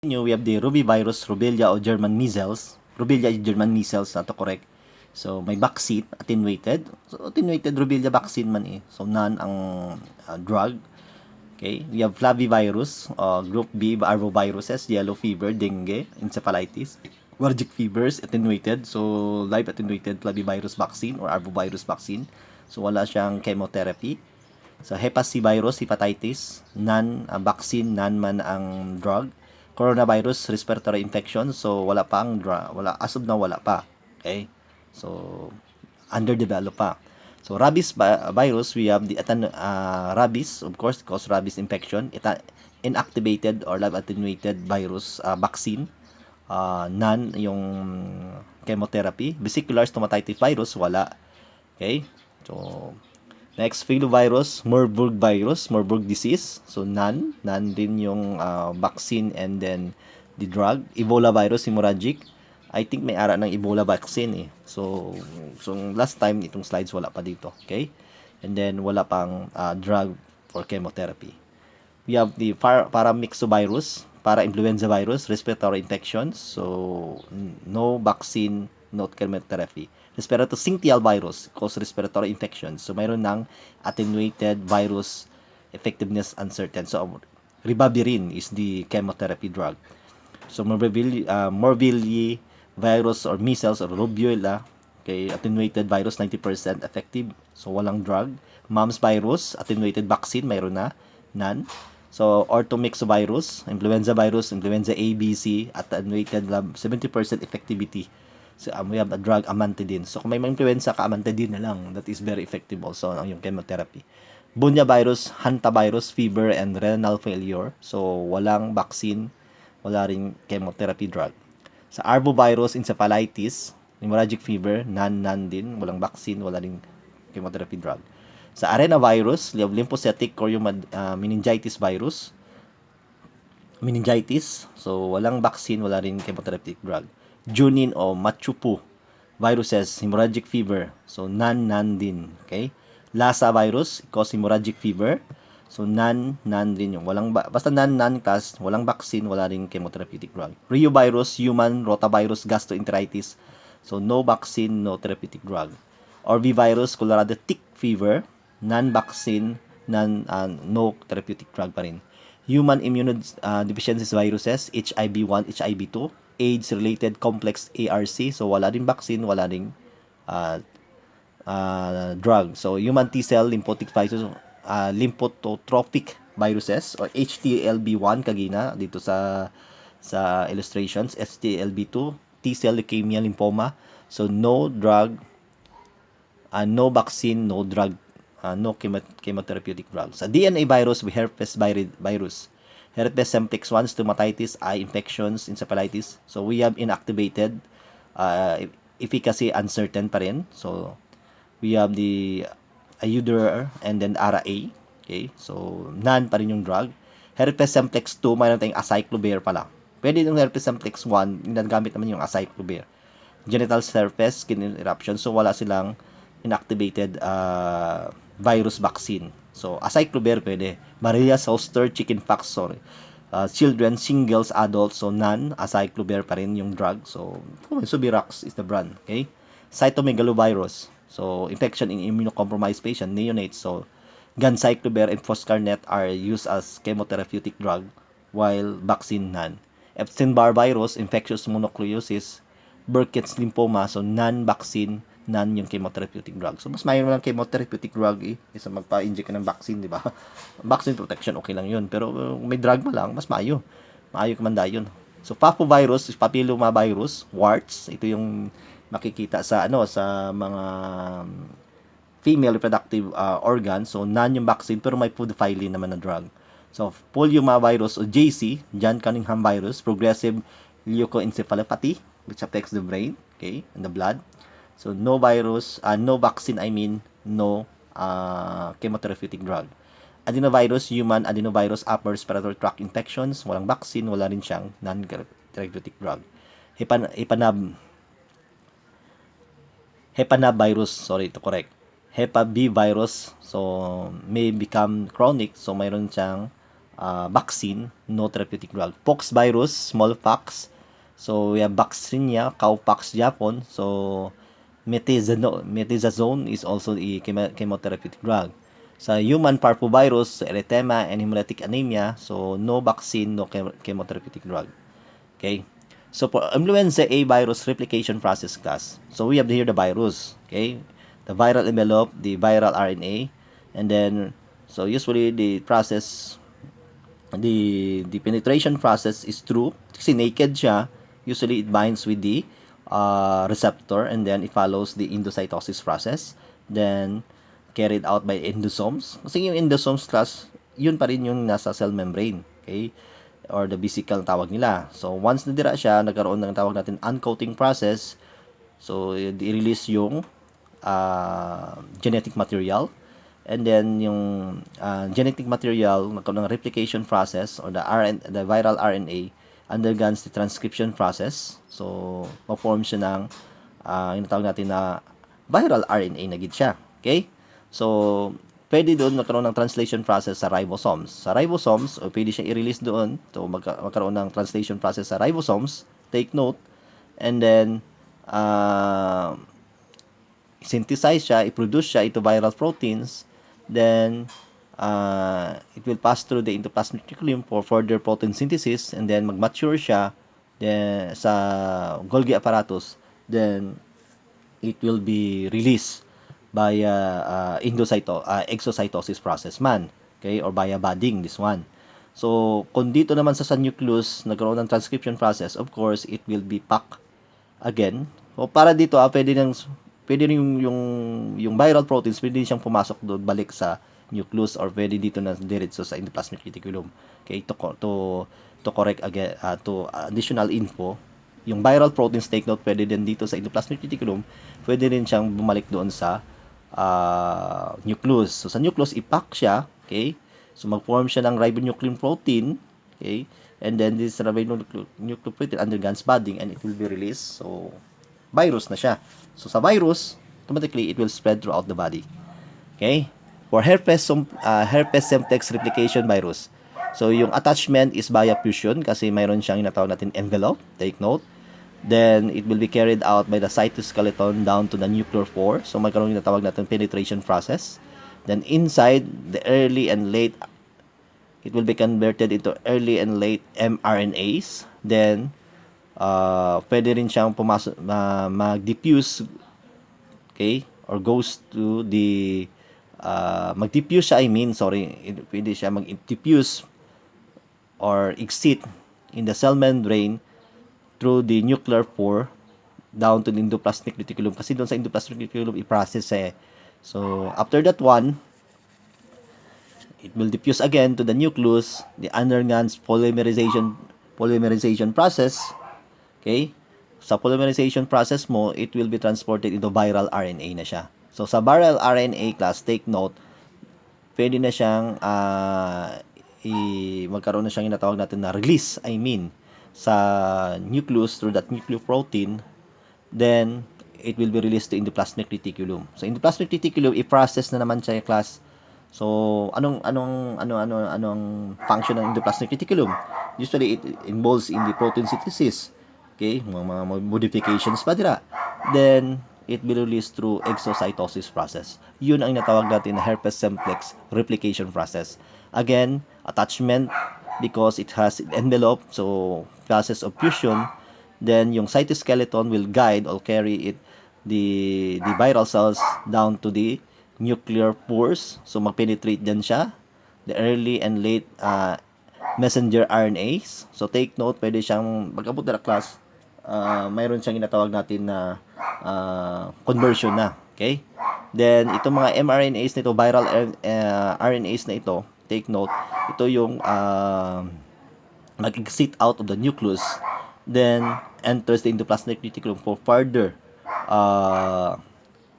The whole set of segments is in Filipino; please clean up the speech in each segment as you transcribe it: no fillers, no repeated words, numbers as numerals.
We have the rotavirus, rubella o German measles. Rubella is German measles, na to correct. So, may vaccine, attenuated. So, attenuated rubella vaccine man eh. So, none ang drug. Okay, we have flavivirus, group B, arboviruses, yellow fever, dengue, encephalitis, wargic fevers, attenuated. So, live attenuated flavivirus vaccine or arbovirus vaccine. So, wala siyang chemotherapy. So, Hep C virus, hepatitis, none vaccine, none man ang drug. Coronavirus, respiratory infection. So, wala pa ang drug. Wala, as of now, wala pa. Okay? So, underdeveloped pa. So, rabies virus, we have the rabies, of course, cause rabies infection. Inactivated or live attenuated virus vaccine. None yung chemotherapy. Vesicular stomatitis virus, wala. Okay? So, next, filovirus, Marburg virus, Marburg disease. So, none. None din yung vaccine and then the drug. Ebola virus, hemorrhagic. I think may ara ng Ebola vaccine eh. So last time, itong slides wala pa dito. Okay? And then, wala pang drug for chemotherapy. We have the paramyxovirus, para-influenza virus, respiratory infections. So, no vaccine, no chemotherapy. Respiratory syncytial virus, cause respiratory infections. So, mayroon ng attenuated virus effectiveness uncertain. So, ribavirin is the chemotherapy drug. So, morbilli virus or measles or rubella, okay, attenuated virus, 90% effective. So, walang drug. Mumps virus, attenuated vaccine, mayroon na, none. So, orthomyxovirus, influenza virus, influenza A, B, C, attenuated lab, 70% effectivity. So, we have a drug, amantadine. So, kung may influenza ka, amantadine na lang. That is very effective also ang yung chemotherapy. Bunya virus, hantavirus, fever, and renal failure. So, walang vaccine, wala ring chemotherapy drug. Sa arbovirus, encephalitis, hemorrhagic fever, none din, walang vaccine, wala ring chemotherapy drug. Sa arenavirus, lymphocytic or yung meningitis virus, meningitis, so walang vaccine, wala rin chemotherapeutic drug. Junin o Machupu viruses, hemorrhagic fever, so none din, okay? Lassa virus, cause hemorrhagic fever, so none din yung basta none class, walang vaccine, wala rin chemotherapeutic drug. Reovirus, human rotavirus gastroenteritis, so no vaccine, no therapeutic drug. Orbivirus, Colorado tick fever, non-vaccine, no therapeutic drug pa rin. Human immunodeficiencies viruses, HIV-1, HIV-2, AIDS-related complex ARC, so wala rin vaccine, wala rin drug. So, human T-cell lymphotic viruses, lymphotropic viruses, or HTLV-1, kagina, dito sa illustrations, HTLV-2, T-cell leukemia, lymphoma, so no drug, no vaccine, no drug, no chemotherapeutic drugs. Sa DNA virus, we herpes virus. Herpes simplex 1, stomatitis, eye infections, encephalitis. So, we have inactivated, efficacy uncertain pa rin. So, we have the Euder and then ARA-A. Okay? So, none pa rin yung drug. Herpes simplex 2, mayroon tayong acyclovir pala. Pwede yung herpes simplex 1, ginagamit naman yung acyclovir. Genital herpes, skin eruption. So, wala silang inactivated virus vaccine. So, acyclovir pwede. Maria Zoster, chickenpox, sorry. Children, singles, adults, so none. Acyclovir pa rin yung drug. So, Subirax is the brand. Okay? Cytomegalovirus. So, infection in immunocompromised patient, neonates. So, ganciclovir and foscarnet are used as chemotherapeutic drug while vaccine none. Epstein-Barr virus, infectious mononucleosis, Burkitt's lymphoma, so non-vaccine, none yung chemotherapeutic drug. So, mas mayroon lang chemotherapeutic drug isa magpa-inject ka ng vaccine, di ba? Vaccine protection, okay lang yun. Pero may drug pa lang, mas mayo. Maayo kumanda yun. So, papovirus, papillomavirus, warts, ito yung makikita sa sa mga female reproductive organs. So, none yung vaccine, pero may podophyllin naman na drug. So, poliomavirus o JC, John Cunningham virus, progressive leukoencephalopathy, which affects the brain, okay, and the blood. So, no virus, no vaccine, no chemotherapeutic drug. Adenovirus, human adenovirus upper respiratory tract infections, walang vaccine, wala rin siyang non-therapeutic drug. Hepanab virus, sorry to correct. Hep B virus, so may become chronic, so mayroon siyang vaccine, no therapeutic drug. Pox virus, smallpox. So we have vaccinia, cowpox Japan. So metazazone is also a chemotherapeutic drug. Sa human parvovirus, erythema, and hemolytic anemia, so no vaccine, no chemotherapeutic drug. Okay? So for influenza A virus replication process class, so we have here the virus. Okay? The viral envelope, the viral RNA, and then, so usually the process, the penetration process is true kasi naked siya. Usually it binds with the receptor, and then it follows the endocytosis process, then carried out by endosomes. Kasi yung endosomes class, yun pa rin yung nasa cell membrane, okay, or the vesicle tawag nila. So once nadira siya, nagkaroon ng tawag natin uncoating process. So i-release yung genetic material, and then yung genetic material nagkaroon ng replication process, or the viral RNA undergoes the transcription process. So ma-form siya ng yung tawag natin na viral RNA na gid siya. Okay? So pwede doon magkaroon ng translation process sa ribosomes. Sa ribosomes, o pwede siya i-release doon. So magkaroon ng translation process sa ribosomes. Take note. And then synthesize siya, i-produce siya into viral proteins. Then it will pass through the endoplasmic reticulum for further protein synthesis, and then mag-mature siya then sa Golgi apparatus. Then it will be released via exocytosis process man, okay, or via budding, this one. So kung dito naman sa nucleus nagkaroon ng transcription process, of course it will be packed again. So para dito pwede rin yung viral proteins, pwede din siyang pumasok doon balik sa nucleus, or pwede dito na diretso sa endoplasmic reticulum. Okay, to correct again, to additional info, yung viral proteins, take note, pwede din dito sa endoplasmic reticulum, pwede rin siyang bumalik doon sa nucleus. So sa nucleus ipack siya, okay? So mag-form siya ng ribonuclein protein, okay? And then this ribonuclein protein undergoes budding, and it will be released. So virus na siya. So sa virus, automatically it will spread throughout the body. Okay? For herpes simplex replication virus, so yung attachment is via fusion kasi mayroon siyang tinatawag natin envelope, take note. Then it will be carried out by the cytoskeleton down to the nuclear pore. So magkaroon yung tinatawag natin penetration process. Then inside the early and late, it will be converted into early and late mRNAs. Then pwede rin siyang pumasok, mag-diffuse, okay, or goes to the mag-diffuse siya, pwede siya mag-diffuse or exit in the cell membrane through the nuclear pore down to the endoplasmic reticulum, kasi doon sa endoplasmic reticulum i-process So after that one, it will diffuse again to the nucleus, the undergoes polymerization process. Okay? Sa polymerization process mo, it will be transported into viral RNA na siya. So sa viral RNA class, take note, pwede na siyang magkaroon na siyang tinatawag natin na release, sa nucleus through that nucleoprotein. Then it will be released to endoplasmic reticulum. So endoplasmic reticulum, i-process na naman siya class. So anong function ng endoplasmic reticulum? Usually it involves in the protein synthesis. Okay, mga modifications pa dira. Then it will release through exocytosis process. Yun ang natawag natin na herpes simplex replication process. Again, attachment because it has envelope, so process of fusion. Then yung cytoskeleton will guide or carry the viral cells down to the nuclear pores. So mag-penetrate din siya. The early and late messenger RNAs. So take note, pwede siyang pag-abot na class, mayroon siyang ginatawag natin na conversion na. Okay? Then itong mga mRNAs nito, viral RNAs na ito, take note, ito yung mag-exit out of the nucleus, then enters the endoplasmic reticulum for further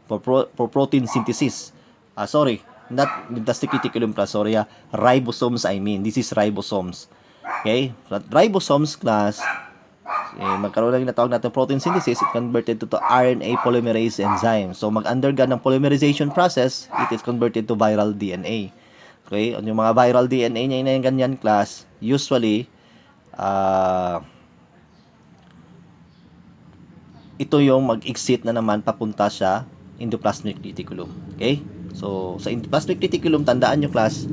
for protein synthesis. Not endoplasmic reticulum plus, ribosomes, this is ribosomes. Okay? So, ribosomes class, magkaroon lang natawag natin protein synthesis, it converted to RNA polymerase enzyme. So mag-undergo ng polymerization process, it is converted to viral DNA. Okay? Yung mga viral DNA niya na yung ganyan class, usually, ito yung mag-exit na naman papunta sa endoplasmic reticulum. Okay? So, sa endoplasmic reticulum, tandaan nyo class,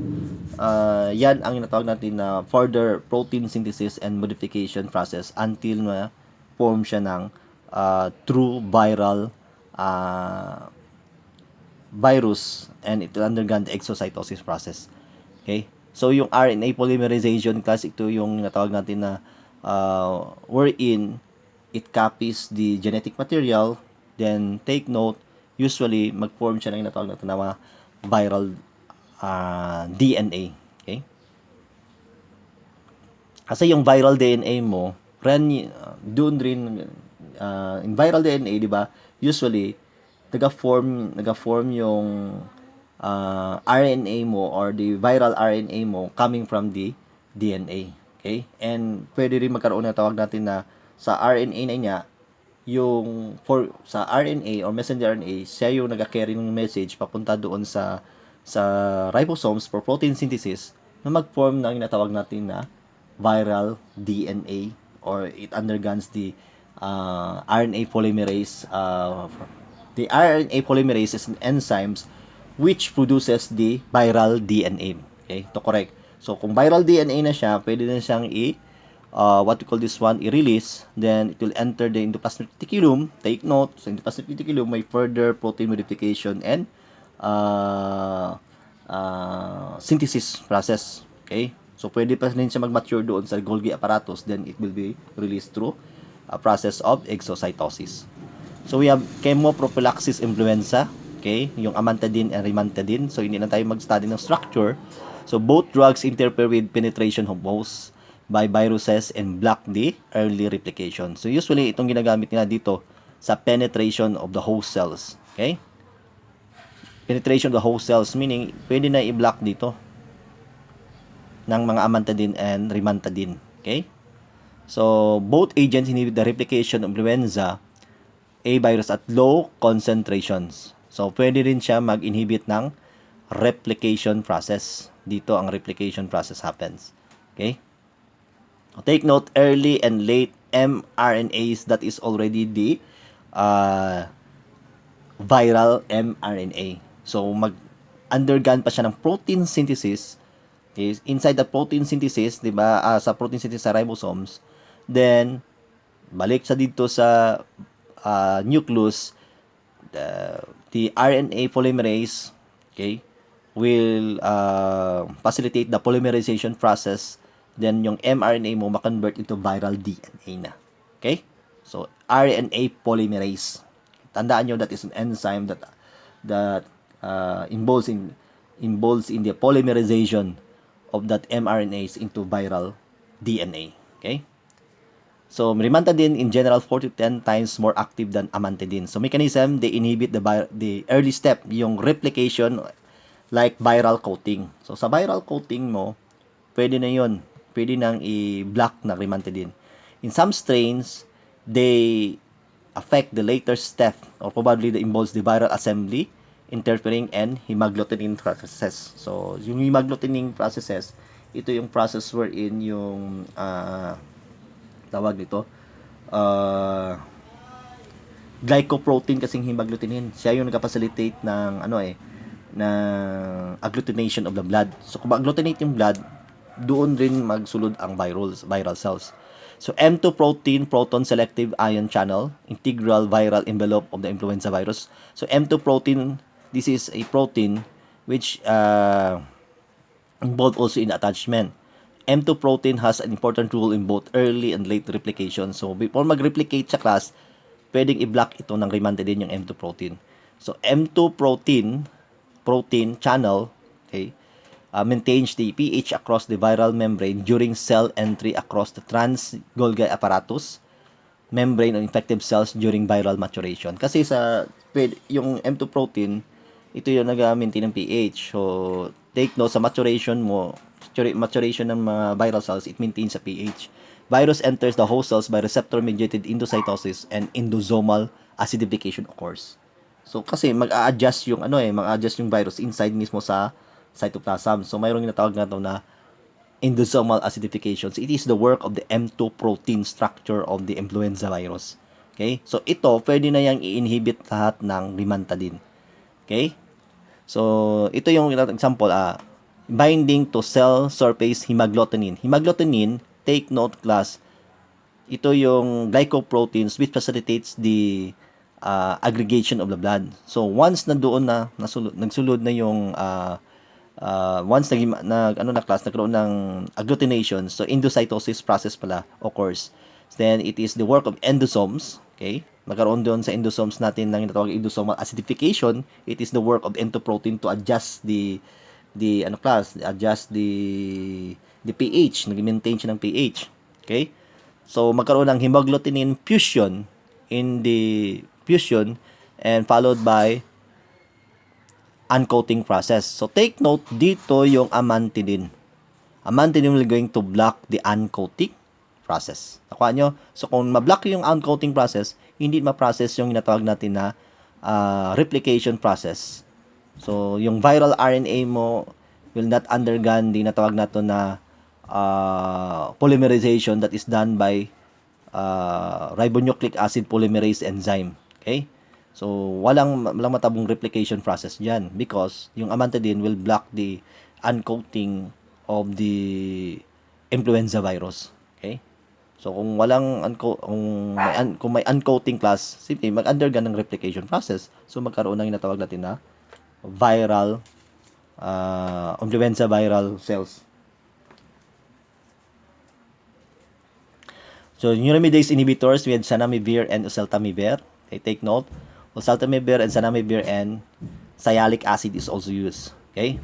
yan ang tinatawag natin na further protein synthesis and modification process until na form siya ng true viral virus and it will undergo the exocytosis process. Okay? So, yung RNA polymerization class, ito yung natawag natin na wherein it copies the genetic material, then take note, usually mag-form siya ng natawag natin na mga viral DNA. Okay? Kasi yung viral DNA mo, doon rin, in viral DNA, di ba, usually, nag-form yung RNA mo or the viral RNA mo coming from the DNA. Okay? And pwede rin magkaroon ng tawag natin na sa RNA na niya, sa RNA or messenger RNA, siya yung nag-carry ng message papunta doon sa ribosomes for protein synthesis na mag-form ng tinatawag natin na viral DNA or it undergoes the RNA polymerase. The RNA polymerase is enzymes which produces the viral DNA. Okay, to correct. So, kung viral DNA na siya, pwede na siyang what we call this one, i-release, then it will enter the endoplasmic reticulum. Take note, sa endoplasmic reticulum, may further protein modification and synthesis process. Okay? So, pwede pa rin siya mag-mature doon sa Golgi apparatus, then it will be released through a process of exocytosis. So, we have chemoprophylaxis influenza. Okay? Yung amantadine and rimantadine. So, hindi na tayo mag-study ng structure. So, both drugs interfere with penetration of hosts by viruses and block the early replication. So, usually, itong ginagamit nila dito sa penetration of the host cells. Okay? Penetration of the host cells, meaning, pwede na i-block dito ng mga amantadine and rimantadine. Okay? So, both agents inhibit the replication of influenza A virus at low concentrations. So, pwede rin siya mag-inhibit ng replication process. Dito, ang replication process happens. Okay? Take note, early and late mRNAs, that is already the viral mRNA. So, mag-undergone pa siya ng protein synthesis. Okay? Inside the protein synthesis, di ba, sa protein synthesis sa ribosomes, then, balik sa dito sa nucleus, the RNA polymerase, okay, will facilitate the polymerization process, then yung mRNA mo ma-convert into viral DNA na. Okay? So, RNA polymerase. Tandaan nyo, that is an enzyme that involves in the polymerization of that mRNAs into viral DNA. Okay? So, rimantadine in general 4 to 10 times more active than amantadine. So, mechanism, they inhibit the early step, yung replication like viral coating. So, sa viral coating mo, pwede na yun. Pwede nang i-block na rimantadine. In some strains, they affect the later step or probably the involves the viral assembly, interfering and hemagglutinin processes. So, yung hemagglutinin processes, ito yung process wherein yung tawag nito glycoprotein kasing hemagglutinin. Siya yung nagka-facilitate ng ng agglutination of the blood. So kung mag-agglutinate yung blood, doon rin magsulod ang viral cells. So M2 protein, proton selective ion channel, integral viral envelope of the influenza virus. So M2 protein, this is a protein which involved also in attachment. M2 protein has an important role in both early and late replication. So, before mag-replicate sa class, pwedeng i-block ito ng rimantadine yung M2 protein. So, M2 protein channel, okay, maintains the pH across the viral membrane during cell entry across the trans-Golgi apparatus membrane of infective cells during viral maturation. Kasi yung M2 protein, ito yung nag-maintain ng pH. So, take note, sa maturation ng mga viral cells, it maintains a pH. Virus enters the host cells by receptor-mediated endocytosis and endosomal acidification occurs. So, kasi mag-a-adjust yung virus inside mismo sa cytoplasm. So mayroong tinatawag na ito na endosomal acidification. So, it is the work of the M2 protein structure of the influenza virus. Okay? So, ito, pwede na yang i-inhibit lahat ng rimantadine. Okay? So, ito yung example, binding to cell surface hemagglutinin. Hemagglutinin, take note class, ito yung glycoproteins which facilitates the aggregation of the blood. So, once na doon na nagsulod na yung once nagkaroon ng agglutination, so endocytosis process pala occurs. Then, it is the work of endosomes, okay? Nagkaroon doon sa endosomes natin ng tinatawag endosomal acidification. It is the work of endoprotein to adjust the pH, nag-maintain siya ng pH. Okay? So, magkaroon ng hemagglutinin fusion and followed by uncoating process. So, take note, dito yung amantadine. Amantadine will going to block the uncoating process. Nakuha nyo? So, kung ma-block yung uncoating process, hindi ma-process yung tinatawag natin na replication process. So, yung viral RNA mo will not undergo the natawag nato na polymerization that is done by ribonucleic acid polymerase enzyme. Okay? So, walang matabong replication process dyan because yung amantadine will block the uncoating of the influenza virus. Okay? So, kung kung may uncoating class, simply mag-undergo ng replication process. So, magkaroon ng natawag natin na viral influenza viral cells. So, neuraminidase inhibitors, we had zanamivir and oseltamivir. Okay, take note. Oseltamivir and zanamivir and sialic acid is also used. Okay?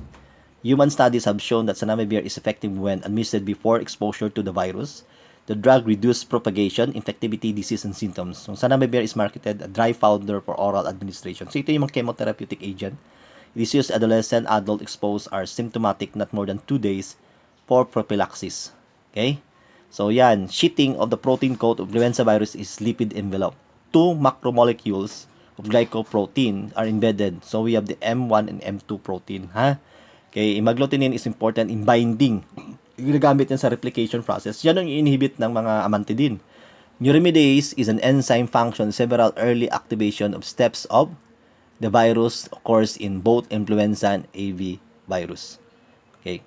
Human studies have shown that zanamivir is effective when administered before exposure to the virus. The drug reduces propagation, infectivity, disease, and symptoms. So, zanamivir is marketed a dry powder for oral administration. So, ito yung mga chemotherapeutic agent. It is used adolescent, adult exposed are symptomatic not more than 2 days for prophylaxis. Okay? So, yan. Sheeting of the protein coat of influenza virus is lipid envelope. 2 macromolecules of glycoprotein are embedded. So, we have the M1 and M2 protein. Ha? Okay, hemagglutinin is important in binding. Ginagamit yan sa replication process. Yan ang inhibit ng mga amantadine. Neuraminidase is an enzyme function several early activation of steps of the virus occurs in both influenza and AV virus. Okay.